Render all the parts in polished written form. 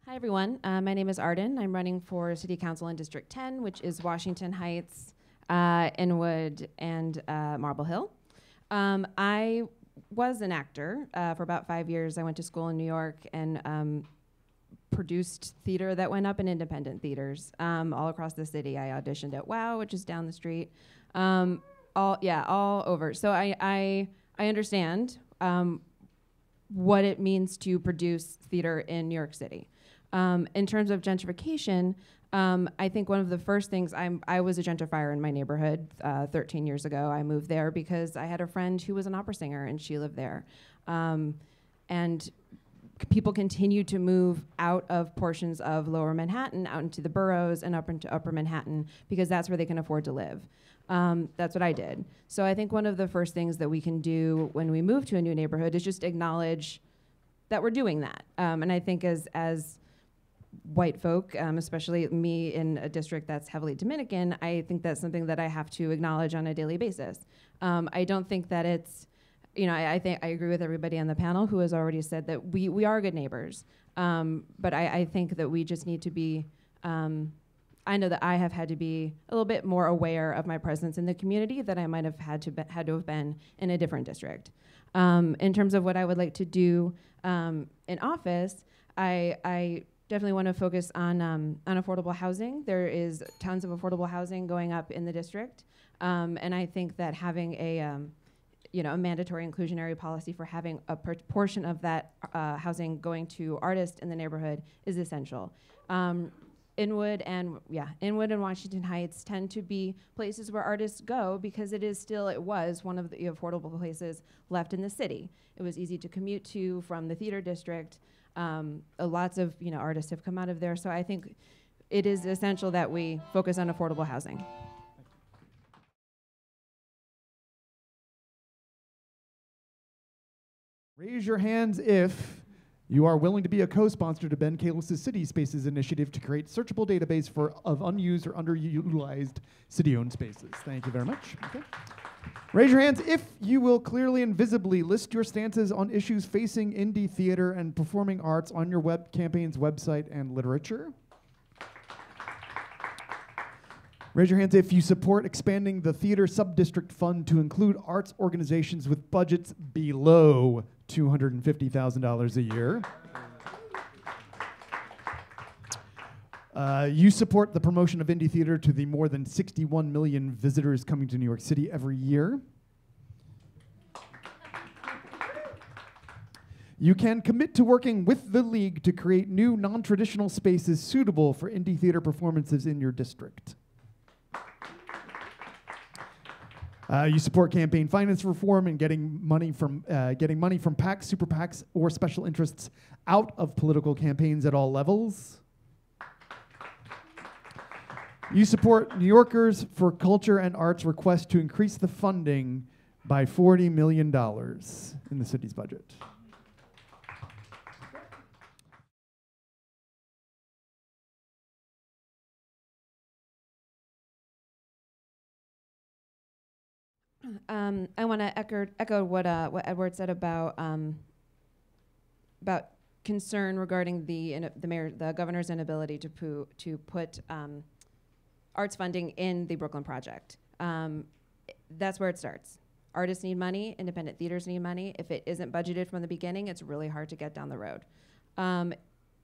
Hi, everyone. My name is Arden. I'm running for City Council in District 10, which is Washington Heights, Inwood, and Marble Hill. I was an actor for about 5 years. I went to school in New York and produced theater that went up in independent theaters all across the city. I auditioned at WOW, which is down the street, all over. So I understand what it means to produce theater in New York City. In terms of gentrification, I think one of the first things, I was a gentrifier in my neighborhood 13 years ago. I moved there because I had a friend who was an opera singer and she lived there. And people continue to move out of portions of lower Manhattan, out into the boroughs and up into upper Manhattan because that's where they can afford to live. That's what I did. So I think one of the first things that we can do when we move to a new neighborhood is just acknowledge that we're doing that. And I think as white folk, especially me in a district that's heavily Dominican, I think that's something that I have to acknowledge on a daily basis. I don't think that it's, I think I agree with everybody on the panel who has already said that we are good neighbors. But I think that we just need to be, I know that I have had to be a little bit more aware of my presence in the community that I might have had to have been in a different district. In terms of what I would like to do in office, I definitely want to focus on affordable housing. There is tons of affordable housing going up in the district, and I think that having a mandatory inclusionary policy for having a portion of that housing going to artists in the neighborhood is essential. Inwood and Washington Heights tend to be places where artists go because it was one of the affordable places left in the city. It was easy to commute to from the theater district. Lots of artists have come out of there, so I think it is essential that we focus on affordable housing. Raise your hands if you are willing to be a co-sponsor to Ben Kalis's City Spaces initiative to create searchable database of unused or underutilized city-owned spaces. Thank you very much. Okay. Raise your hands if you will clearly and visibly list your stances on issues facing indie theater and performing arts on your web campaign's website and literature. Raise your hands if you support expanding the theater sub-district fund to include arts organizations with budgets below $250,000 a year. You support the promotion of indie theater to the more than 61 million visitors coming to New York City every year. You can commit to working with the League to create new non-traditional spaces suitable for indie theater performances in your district. You support campaign finance reform and getting money from PACs, super PACs, or special interests out of political campaigns at all levels. You support New Yorkers for Culture and Arts request to increase the funding by $40 million in the city's budget. I want to echo what Edward said about concern regarding the governor's inability to put arts funding in the Brooklyn project. That's where it starts. Artists need money, independent theaters need money. If it isn't budgeted from the beginning, it's really hard to get down the road.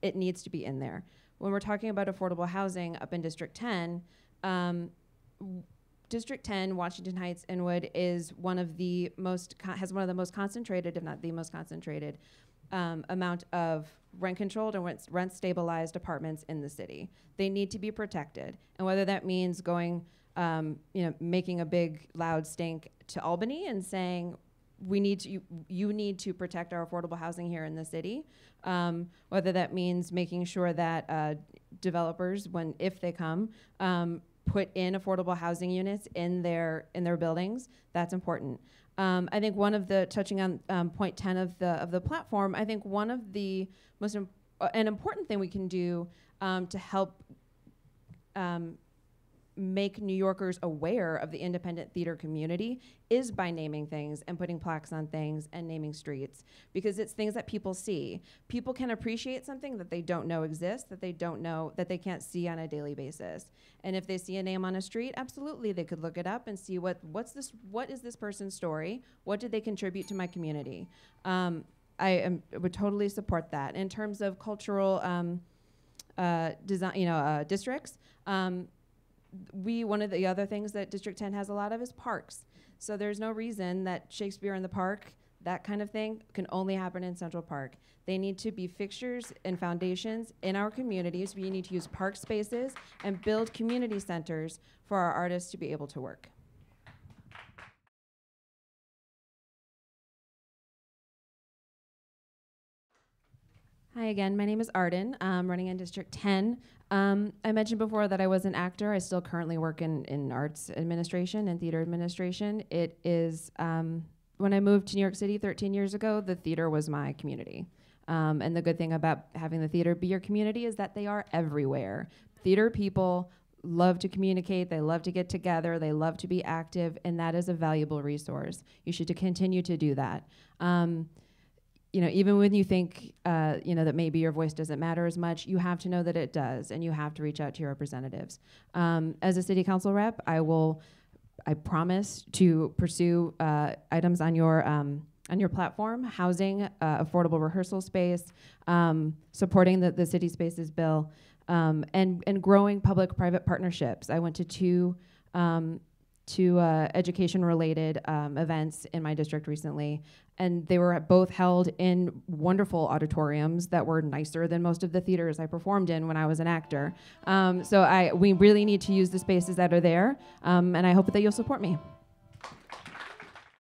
It needs to be in there. When we're talking about affordable housing up in District 10, District 10, Washington Heights, Inwood is one of the most concentrated, if not the most concentrated, amount of rent-controlled and rent-stabilized apartments in the city. They need to be protected, and whether that means going, making a big loud stink to Albany and saying, you need to protect our affordable housing here in the city, whether that means making sure that developers, if they come, put in affordable housing units in their buildings. That's important. I think one of the, touching on point 10 of the platform, I think one of the most an important thing we can do to help make New Yorkers aware of the independent theater community is by naming things and putting plaques on things and naming streets, because it's things that people see. People can appreciate something that they don't know exists, that they don't know, that they can't see on a daily basis. And if they see a name on a street, absolutely, they could look it up and see what is this person's story? What did they contribute to my community? I would totally support that. In terms of cultural design, districts, one of the other things that District 10 has a lot of is parks. So there's no reason that Shakespeare in the Park, that kind of thing, can only happen in Central Park. They need to be fixtures and foundations in our communities. We need to use park spaces and build community centers for our artists to be able to work. Hi again, my name is Arden. I'm running in District 10. I mentioned before that I was an actor. I still currently work in arts administration and theater administration. It is, when I moved to New York City 13 years ago, the theater was my community. And the good thing about having the theater be your community is that they are everywhere. Theater people love to communicate, they love to get together, they love to be active, and that is a valuable resource. You should continue to do that. Even when you think, that maybe your voice doesn't matter as much, you have to know that it does, and you have to reach out to your representatives. As a city council rep, I promise to pursue items on your platform: housing, affordable rehearsal space, supporting the city spaces bill, and growing public-private partnerships. I went to two education-related events in my district recently, and they were both held in wonderful auditoriums that were nicer than most of the theaters I performed in when I was an actor. So we really need to use the spaces that are there, and I hope that you'll support me.